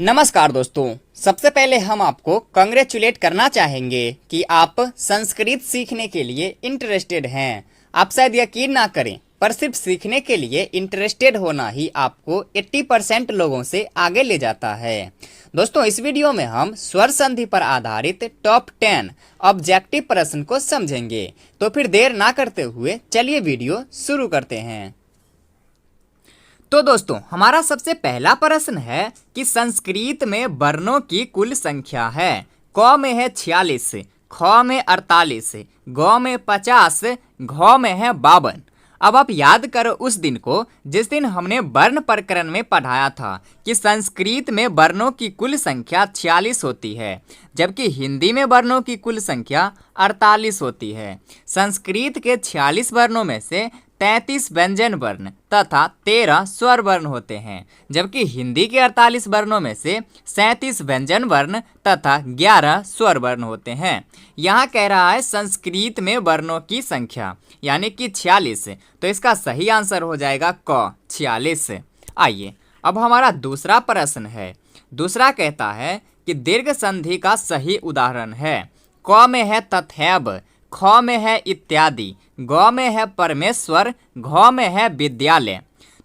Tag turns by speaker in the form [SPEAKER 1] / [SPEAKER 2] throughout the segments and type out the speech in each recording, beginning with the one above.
[SPEAKER 1] नमस्कार दोस्तों, सबसे पहले हम आपको कंग्रेचुलेट करना चाहेंगे कि आप संस्कृत सीखने के लिए इंटरेस्टेड हैं। आप शायद यकीन ना करें, पर सिर्फ सीखने के लिए इंटरेस्टेड होना ही आपको 80% लोगों से आगे ले जाता है। दोस्तों, इस वीडियो में हम स्वर संधि पर आधारित टॉप 10 ऑब्जेक्टिव प्रश्न को समझेंगे। तो फिर देर ना करते हुए चलिए वीडियो शुरू करते हैं। तो दोस्तों, हमारा सबसे पहला प्रश्न है कि संस्कृत में वर्णों की कुल संख्या है। क में है 46, ख में 48, ग में 50, घ में है 52। अब आप याद करो उस दिन को जिस दिन हमने वर्ण प्रकरण में पढ़ाया था कि संस्कृत में वर्णों की कुल संख्या 46 होती है, जबकि हिंदी में वर्णों की कुल संख्या 48 होती है। संस्कृत के 46 वर्णों में से 33 व्यंजन वर्ण तथा 13 स्वर वर्ण होते हैं, जबकि हिंदी के 48 वर्णों में से 37 व्यंजन वर्ण तथा 11 स्वर वर्ण होते हैं। यहाँ कह रहा है संस्कृत में वर्णों की संख्या यानी कि 46, तो इसका सही आंसर हो जाएगा क 46। आइए अब हमारा दूसरा प्रश्न है। दूसरा कहता है कि दीर्घ संधि का सही उदाहरण है। क में है तथैव, ख में है इत्यादि, ग में है परमेश्वर, घ में है विद्यालय।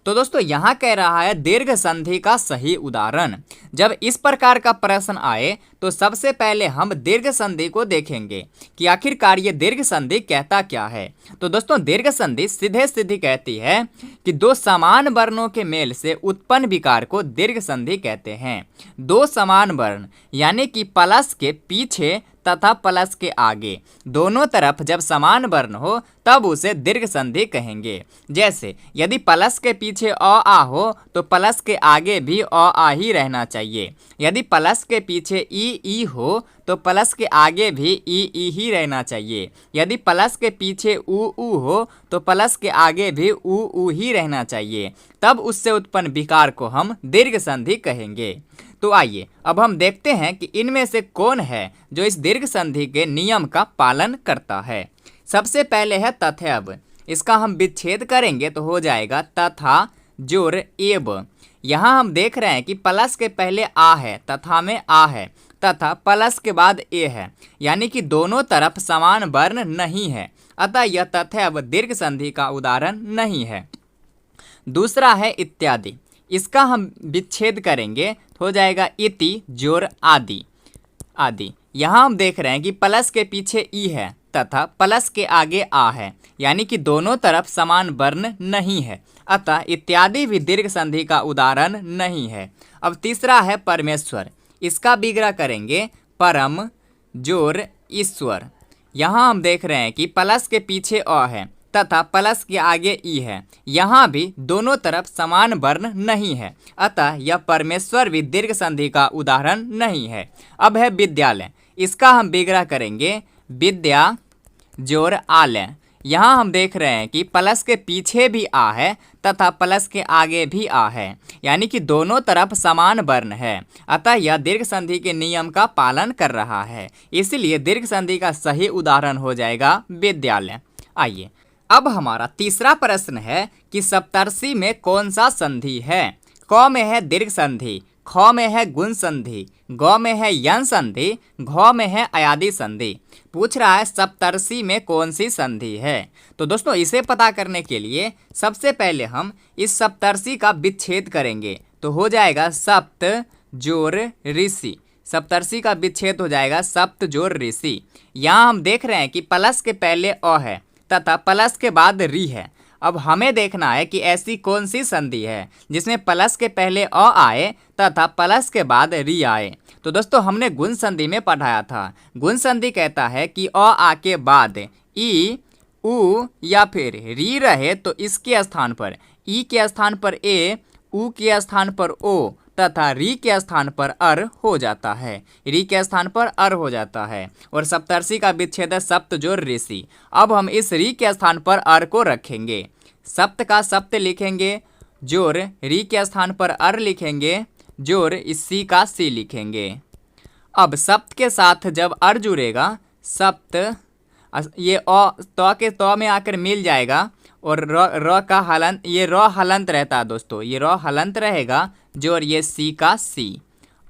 [SPEAKER 1] तो दोस्तों, यहाँ कह रहा है दीर्घ संधि का सही उदाहरण। जब इस प्रकार का प्रश्न आए तो सबसे पहले हम दीर्घ संधि को देखेंगे कि आखिरकार ये दीर्घ संधि कहता क्या है। तो दोस्तों, दीर्घ संधि सीधे सीधी कहती है कि दो समान वर्णों के मेल से उत्पन्न विकार को दीर्घ संधि कहते हैं। दो समान वर्ण यानी कि प्लस के पीछे तथा प्लस के आगे दोनों तरफ जब समान वर्ण हो तब उसे दीर्घ संधि कहेंगे। जैसे यदि प्लस के पीछे अ आ हो तो प्लस के आगे भी अ आ ही रहना चाहिए। यदि प्लस के पीछे ई हो तो प्लस के आगे भी ई ही रहना चाहिए। यदि प्लस के पीछे ऊ हो तो प्लस के आगे भी ऊ ही रहना चाहिए। तब उससे उत्पन्न विकार को हम दीर्घ संधि कहेंगे। तो आइए अब हम देखते हैं कि इनमें से कौन है जो इस दीर्घ संधि के नियम का पालन करता है। सबसे पहले है तथैव। इसका हम विच्छेद करेंगे तो हो जाएगा तथा जोर एव। यहाँ हम देख रहे हैं कि प्लस के पहले आ है, तथा में आ है, तथा प्लस के बाद ए है, यानी कि दोनों तरफ समान वर्ण नहीं है, अतः यह तथैव दीर्घ संधि का उदाहरण नहीं है। दूसरा है इत्यादि। इसका हम विच्छेद करेंगे तो हो जाएगा इति जोर आदि आदि। यहाँ हम देख रहे हैं कि प्लस के पीछे ई है तथा प्लस के आगे आ है, यानी कि दोनों तरफ समान वर्ण नहीं है, अतः इत्यादि भी दीर्घ संधि का उदाहरण नहीं है। अब तीसरा है परमेश्वर। इसका विग्रह करेंगे परम जोर ईश्वर। यहाँ हम देख रहे हैं कि प्लस के पीछे अ है तथा प्लस के आगे ई है, यहाँ भी दोनों तरफ समान वर्ण नहीं है, अतः यह परमेश्वर भी दीर्घ संधि का उदाहरण नहीं है। अब है विद्यालय। इसका हम विग्रह करेंगे विद्या जोर आलय। यहाँ हम देख रहे हैं कि प्लस के पीछे भी आ है तथा प्लस के आगे भी आ है, यानी कि दोनों तरफ समान वर्ण है, अतः यह दीर्घ संधि के नियम का पालन कर रहा है। इसलिए दीर्घ संधि का सही उदाहरण हो जाएगा विद्यालय। आइए अब हमारा तीसरा प्रश्न है कि सप्तर्षि में कौन सा संधि है। क में है दीर्घ संधि, ख में है गुण संधि, ग में है यन संधि, घ में है अयादि संधि। पूछ रहा है सप्तर्षि में कौन सी संधि है। तो दोस्तों, इसे पता करने के लिए सबसे पहले हम इस सप्तर्षि का विच्छेद करेंगे तो हो जाएगा सप्त जोर ऋषि। सप्तर्षि का विच्छेद हो जाएगा सप्त जोर ऋषि। यहाँ हम देख रहे हैं कि प्लस के पहले अ है तथा प्लस के बाद री है। अब हमें देखना है कि ऐसी कौन सी संधि है जिसमें प्लस के पहले अ आए तथा प्लस के बाद री आए। तो दोस्तों, हमने गुण संधि में पढ़ाया था। गुण संधि कहता है कि अ आ के बाद ई उ या फिर री रहे तो इसके स्थान पर ई के स्थान पर ए, उ के स्थान पर ओ तथा री के स्थान पर अर हो जाता है। री के स्थान पर अर हो जाता है और सप्तर्षि का विच्छेद है सप्त जोर ऋषि। अब हम इस री के स्थान पर अर को रखेंगे। सप्त का सप्त लिखेंगे, जोर री के स्थान पर अर लिखेंगे, जोर इस सी का सी लिखेंगे। अब सप्त के साथ जब अर जुड़ेगा सप्त, ये अ त के त में आकर मिल जाएगा और र का हलंत, ये र हलंत रहता है दोस्तों, ये र हलंत रहेगा जो, और ये सी का सी।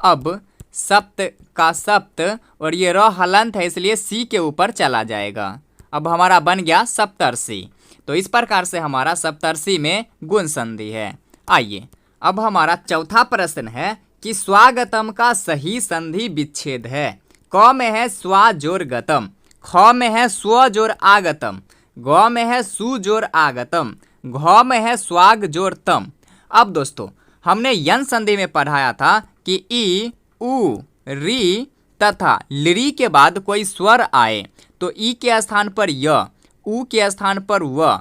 [SPEAKER 1] अब सप्त का सप्त और ये र हलंत है इसलिए सी के ऊपर चला जाएगा। अब हमारा बन गया सप्तर्षि। तो इस प्रकार से हमारा सप्तर्षि में गुण संधि है। आइए अब हमारा चौथा प्रश्न है कि स्वागतम का सही संधि विच्छेद है। क में है स्वा जोर गतम, ख में है स्व जोर आगतम, ग में है सु जोर आगतम, घ में है स्वाग जोर तम। अब दोस्तों हमने यन संधि में पढ़ाया था कि ई, उ, री तथा लिरी के बाद कोई स्वर आए तो ई के स्थान पर य, उ के स्थान पर व,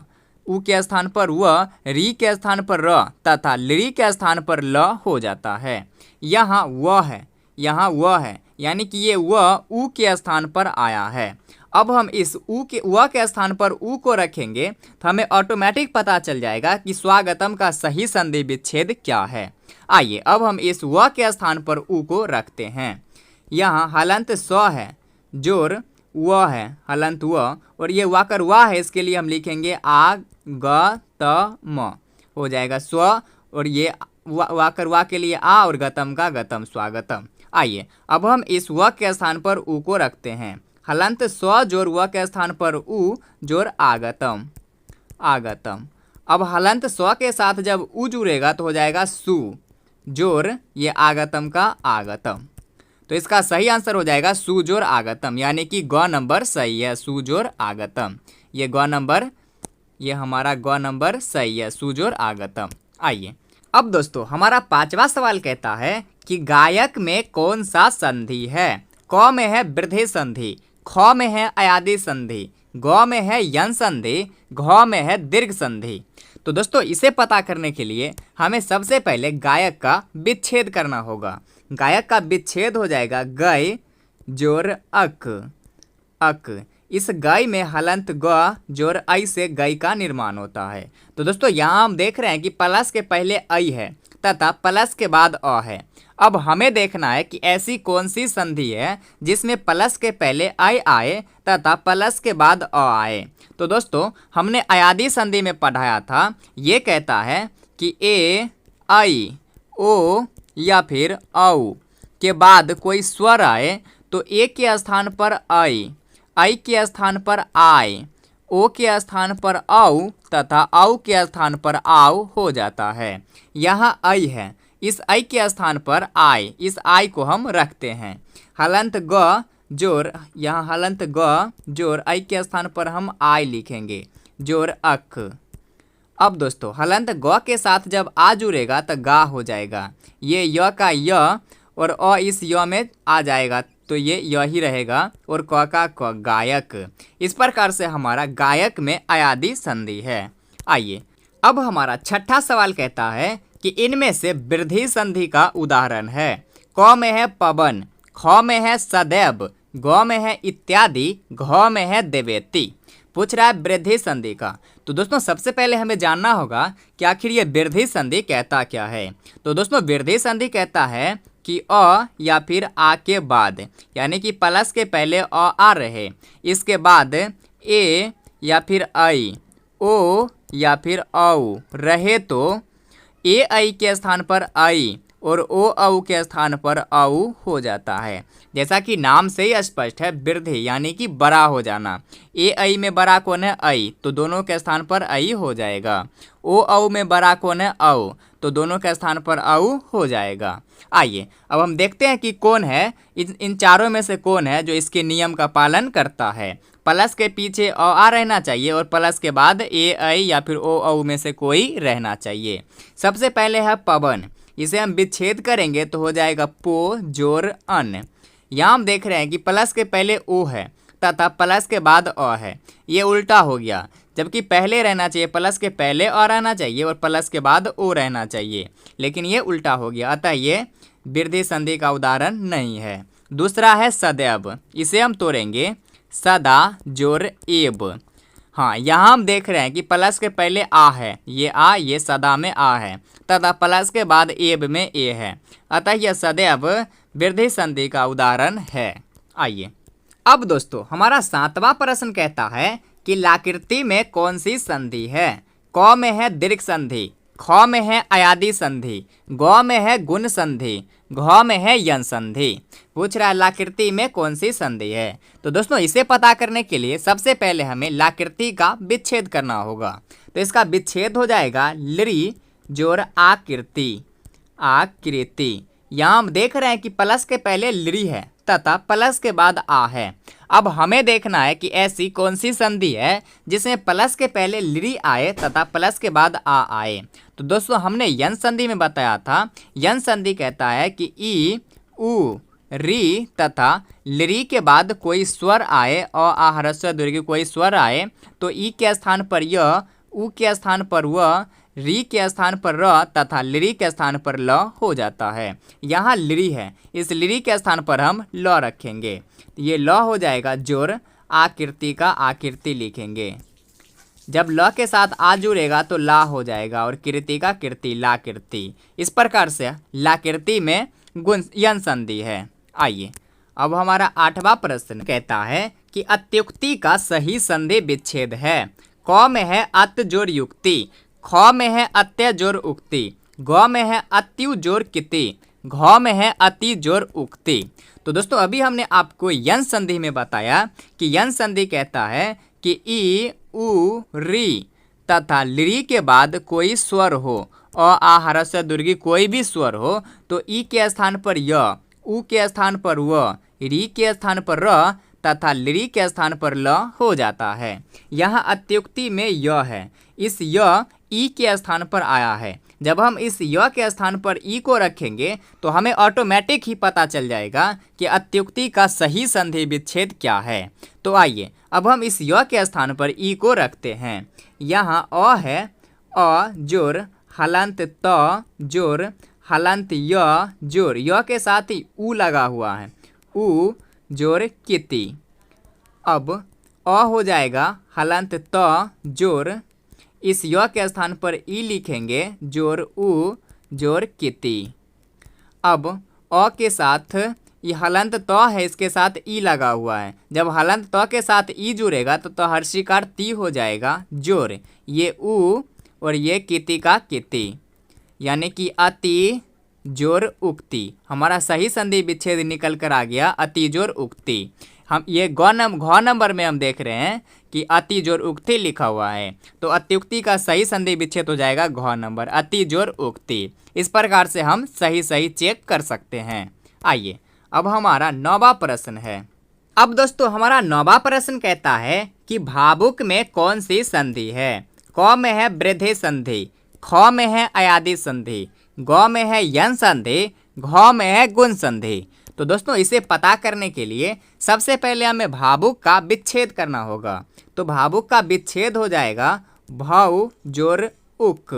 [SPEAKER 1] उ के स्थान पर व, री के स्थान पर र तथा लिरी के स्थान पर ल हो जाता है। यहाँ व है, यहाँ व है, यानी कि ये व उ के स्थान पर आया है। अब हम इस उ के व के स्थान पर उ को रखेंगे तो हमें ऑटोमेटिक पता चल जाएगा कि स्वागतम का सही संधि विच्छेद क्या है। आइए अब हम इस व के स्थान पर उ को रखते हैं। यहाँ हलंत स्व है, जोर व है, हलंत व, और ये वाकर वा है, इसके लिए हम लिखेंगे आ ग त म हो जाएगा स्व, और ये वाकर वा के लिए आ और गतम का गतम स्वागतम। आइए अब हम इस व के स्थान पर उ को रखते हैं। हलंत स्व जोर व के स्थान पर उ जोर आगतम, आगतम। अब हलंत स्व के साथ जब उ जुड़ेगा तो हो जाएगा सु जोर ये आगतम का आगतम। तो इसका सही आंसर हो जाएगा सु जोर आगतम, यानी कि ग नंबर सही है, सु जोर आगतम। ये ग नंबर, ये हमारा ग नंबर सही है, सु जोर आगतम। आइए अब दोस्तों हमारा पांचवा सवाल कहता है कि गायक में कौन सा संधि है। क में है वृद्धि संधि, ख में है अयादि संधि, ग में है यन संधि, घ में है दीर्घ संधि। तो दोस्तों इसे पता करने के लिए हमें सबसे पहले गायक का विच्छेद करना होगा। गायक का विच्छेद हो जाएगा गय जोर अक, अक। इस गय में हलंत ग जोर ऐ से गय का निर्माण होता है। तो दोस्तों यहाँ हम देख रहे हैं कि प्लस के पहले ऐ है तथा प्लस के बाद अ है। अब हमें देखना है कि ऐसी कौन सी संधि है जिसमें प्लस के पहले ऐ आए तथा प्लस के बाद अ आए। तो दोस्तों हमने अयादि संधि में पढ़ाया था, ये कहता है कि ए, ऐ, ओ या फिर औ के बाद कोई स्वर आए तो ए के स्थान पर ऐ के स्थान पर आय, ओ के स्थान पर औ तथा औ के स्थान पर आव हो जाता है। यहाँ ऐ है, इस ऐ के स्थान पर आय, इस आय को हम रखते हैं। हलंत ग जोर, यहाँ हलंत ग जोर ऐ के स्थान पर हम आय लिखेंगे, जोर अख। अब दोस्तों हलंत ग के साथ जब आ जुड़ेगा तो गा हो जाएगा। ये य का य और अ इस य में आ जाएगा तो ये य ही रहेगा, और क का क गायक। इस प्रकार से हमारा गायक में अयादि संधि है। आइए अब हमारा छठा सवाल कहता है कि इनमें से वृद्धि संधि का उदाहरण है। क में है पवन, ख में है सदैव, ग में है इत्यादि, घ में है देवेति। पूछ रहा है वृद्धि संधि का। तो दोस्तों सबसे पहले हमें जानना होगा कि आखिर ये वृद्धि संधि कहता क्या है। तो दोस्तों वृद्धि संधि कहता है कि अ या फिर आ के बाद, यानी कि प्लस के पहले अ आ रहे, इसके बाद ए या फिर ऐ, ओ या फिर औ रहे तो ए ऐ के स्थान पर ऐ और ओ औ के स्थान पर औ हो जाता है। जैसा कि नाम से ही स्पष्ट है, वृद्धि यानी कि बड़ा हो जाना। ए ऐ में बड़ा कौन है ऐ, तो दोनों के स्थान पर ऐ हो जाएगा। ओ औ में बड़ा कौन है औ, तो दोनों के स्थान पर औ हो जाएगा। आइए अब हम देखते हैं कि कौन है, इन चारों में से कौन है जो इसके नियम का पालन करता है। प्लस के पीछे अ आ रहना चाहिए और प्लस के बाद ए ऐ या फिर ओ औ में से कोई रहना चाहिए। सबसे पहले है पवन, इसे हम विच्छेद करेंगे तो हो जाएगा पो जोर अन। यहाँ हम देख रहे हैं कि प्लस के पहले ओ है तथा प्लस के बाद अ है, ये उल्टा हो गया। जबकि पहले रहना चाहिए, प्लस के पहले अ रहना चाहिए और प्लस के बाद ओ रहना चाहिए, लेकिन ये उल्टा हो गया, अतः ये वृद्धि संधि का उदाहरण नहीं है। दूसरा है सदैव, इसे हम तोड़ेंगे सदा जोर एब। हाँ यहाँ हम देख रहे हैं कि प्लस के पहले आ है, ये आ, ये सदा में आ है तथा प्लस के बाद एब में ए है, अतः यह सदैव वृद्धि संधि का उदाहरण है। आइए अब दोस्तों हमारा सातवां प्रश्न कहता है कि लाकृति में कौन सी संधि है। क में है दीर्घ संधि, ख में है अयादि संधि, ग में है गुण संधि, घ में है यन संधि। पूछ रहा है लाकृति में कौन सी संधि है। तो दोस्तों इसे पता करने के लिए सबसे पहले हमें लाकृति का विच्छेद करना होगा। तो इसका विच्छेद हो जाएगा लृ जोर आकृति। आकृति यहाँ हम देख रहे हैं कि प्लस के पहले लृ है तथा प्लस के बाद आ है। अब हमें देखना है कि ऐसी कौन सी संधि है जिसमें प्लस के पहले लृ आए तथा प्लस के बाद आ आए। तो दोस्तों हमने यन संधि में बताया था, यन संधि कहता है कि ई उ री तथा लृ के बाद कोई स्वर आए और आ ह्रस्व दीर्घ कोई स्वर आए तो ई के स्थान पर य, उ के स्थान पर व, री के स्थान पर र तथा लृ के स्थान पर ल हो जाता है। यहाँ लृ है, इस लृ के स्थान पर हम ल रखेंगे, ये ल हो जाएगा जोर आकृति का आकृति लिखेंगे। जब ल के साथ आ जुड़ेगा तो ला हो जाएगा और कृति का कृति लाकृति। इस प्रकार से लाकृति में गुण यन संधि है। आइए अब हमारा आठवां प्रश्न कहता है कि अत्युक्ति का सही संधि विच्छेद है। क में है अत जोर युक्ति, ख में है अत्य जोर उक्ति, ग में है अत्यु जोर किति, घ में है अति जोर उक्ति। तो दोस्तों अभी हमने आपको यन संधि में बताया कि यन संधि कहता है कि ई उ री तथा लृ के बाद कोई स्वर हो और आ ह्रस्व दीर्घ कोई भी स्वर हो तो ई के स्थान पर य, उ के स्थान पर व, री के स्थान पर र तथा लृ के स्थान पर ल हो जाता है। यहाँ अत्युक्ति में य है, इस य ई के स्थान पर आया है। जब हम इस य के स्थान पर ई को रखेंगे तो हमें ऑटोमेटिक ही पता चल जाएगा कि अत्युक्ति का सही संधि विच्छेद क्या है। तो आइए अब हम इस य के स्थान पर ई को रखते हैं। यहाँ अ है, अ जोर हलंत त जोर हलंत य जोर य के साथ ही उ लगा हुआ है, उ जोर किति। अब अ हो जाएगा हलंत त जोर इस य के स्थान पर ई लिखेंगे जोर उ जोर किति। अब अ के साथ ये हलंत त है, इसके साथ ई लगा हुआ है। जब हलंत त के साथ ई जुड़ेगा तो हर्षिकार ती हो जाएगा जोर ये उ और ये किति का किति, यानी कि अति जोर उक्ति। हमारा सही संधि विच्छेद निकल कर आ गया अति जोर उक्ति। हम ये घ नंबर में हम देख रहे हैं कि अति जोर उक्ति लिखा हुआ है, तो अत्युक्ति का सही संधि विच्छेद हो जाएगा घ नंबर अति जोर उक्ति। इस प्रकार से हम सही चेक कर सकते हैं। आइए अब हमारा नौवां प्रश्न है। अब दोस्तों हमारा नौवां प्रश्न कहता है कि भावुक में कौन सी संधि है। क में है वृद्धि संधि, ख में है अयादि संधि, ग में है यन संधि, घ में है गुण संधि। तो दोस्तों इसे पता करने के लिए सबसे पहले हमें भावुक का विच्छेद करना होगा। तो भावुक का विच्छेद हो जाएगा भौ जोर उक।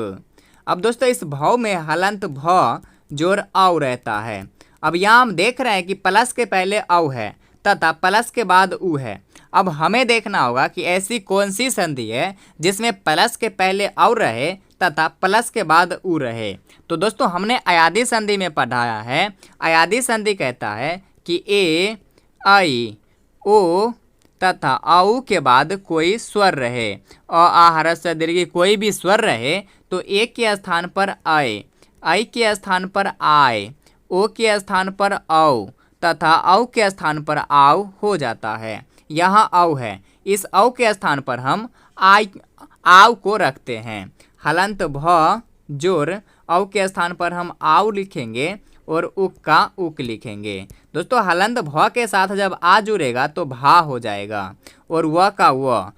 [SPEAKER 1] अब दोस्तों इस भौ में हलंत भ जोर औ रहता है। अब यहाँ हम देख रहे हैं कि प्लस के पहले औ है तथा प्लस के बाद उ है। अब हमें देखना होगा कि ऐसी कौन सी संधि है जिसमें प्लस के पहले औ रहे तथा प्लस के बाद उ रहे। तो दोस्तों हमने अयादि संधि में पढ़ाया है। अयादि संधि कहता है कि ए आई ओ तथा औ के बाद कोई स्वर रहे और आ ह्रस्व दीर्घ कोई भी स्वर रहे तो ए के स्थान पर आए, आई के स्थान पर आए, ओ के स्थान पर औ तथा औ के स्थान पर आव हो जाता है। यहाँ औ है, इस औ के स्थान पर हम आव को रखते हैं। हलंत भ जोर औ के स्थान पर हम आव लिखेंगे और उक का उक लिखेंगे। दोस्तों हलंत भ के साथ जब आ जुड़ेगा तो भा हो जाएगा और व का व,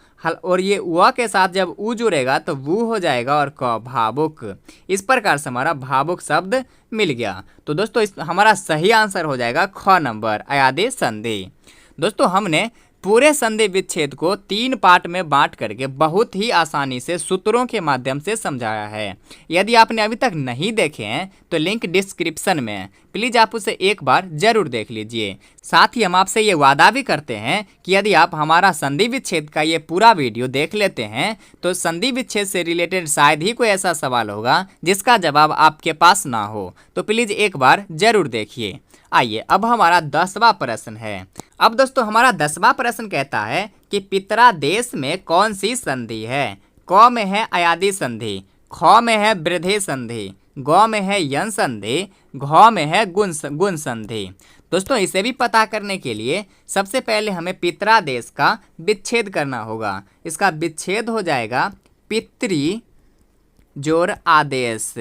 [SPEAKER 1] और ये व के साथ जब उ जुड़ेगा तो वु हो जाएगा और क भावुक। इस प्रकार से हमारा भावुक शब्द मिल गया। तो दोस्तों हमारा सही आंसर हो जाएगा ख नंबर अयादि संधि। दोस्तों हमने पूरे संधि विच्छेद को 3 पार्ट में बांट करके बहुत ही आसानी से सूत्रों के माध्यम से समझाया है। यदि आपने अभी तक नहीं देखे हैं तो लिंक डिस्क्रिप्शन में है, प्लीज़ आप उसे एक बार जरूर देख लीजिए। साथ ही हम आपसे ये वादा भी करते हैं कि यदि आप हमारा संधि विच्छेद का ये पूरा वीडियो देख लेते हैं तो संधि विच्छेद से रिलेटेड शायद ही कोई ऐसा सवाल होगा जिसका जवाब आपके पास ना हो, तो प्लीज़ एक बार जरूर देखिए। आइए अब हमारा 10वां प्रश्न है। अब दोस्तों हमारा 10वां प्रश्न कहता है कि पितरा देश में कौन सी संधि है। क में है अयादि संधि, ख में है वृद्धि संधि, गौ में है यन संधि, घौ में है गुण संधि। दोस्तों इसे भी पता करने के लिए सबसे पहले हमें पित्रादेश का विच्छेद करना होगा। इसका विच्छेद हो जाएगा पितृ जोर आदेश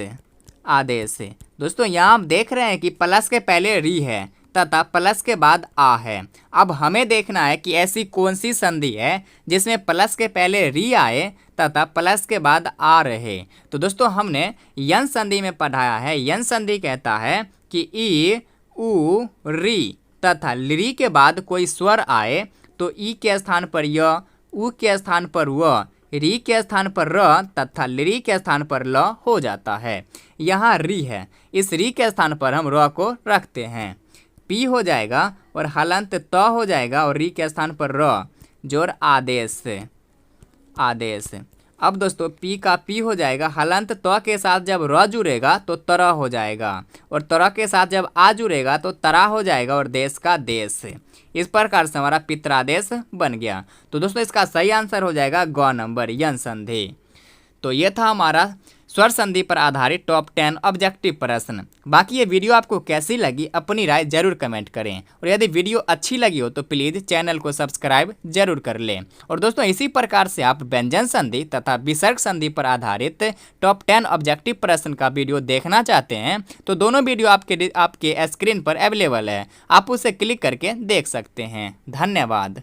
[SPEAKER 1] आदेश। दोस्तों यहाँ हम देख रहे हैं कि प्लस के पहले री है तथा प्लस के बाद आ है। अब हमें देखना है कि ऐसी कौन सी संधि है जिसमें प्लस के पहले री आए तथा प्लस के बाद आ रहे। तो दोस्तों हमने यन संधि में पढ़ाया है, यन संधि कहता है कि ई उ री तथा री के बाद कोई स्वर आए तो ई के स्थान पर य, उ के स्थान पर व, री के स्थान पर र तथा री के स्थान पर ल हो जाता है। यहाँ री है, इस री के स्थान पर हम र को रखते हैं, पी हो जाएगा और हलंत त हो जाएगा और री के स्थान पर र जोर आदेश आदेश। अब दोस्तों पी का पी हो जाएगा, हलंत त के साथ जब र जुड़ेगा तो तरह हो जाएगा और तरह के साथ जब आ जुड़ेगा तो तरा हो जाएगा और देश का देश। इस प्रकार से हमारा पित्रादेश बन गया। तो दोस्तों इसका सही आंसर हो जाएगा ग नंबर यन संधि। तो ये था हमारा स्वर संधि पर आधारित टॉप 10 ऑब्जेक्टिव प्रश्न। बाकी ये वीडियो आपको कैसी लगी अपनी राय जरूर कमेंट करें और यदि वीडियो अच्छी लगी हो तो प्लीज़ चैनल को सब्सक्राइब जरूर कर लें। और दोस्तों इसी प्रकार से आप व्यंजन संधि तथा विसर्ग संधि पर आधारित टॉप 10 ऑब्जेक्टिव प्रश्न का वीडियो देखना चाहते हैं तो दोनों वीडियो आपके स्क्रीन पर अवेलेबल है, आप उसे क्लिक करके देख सकते हैं। धन्यवाद।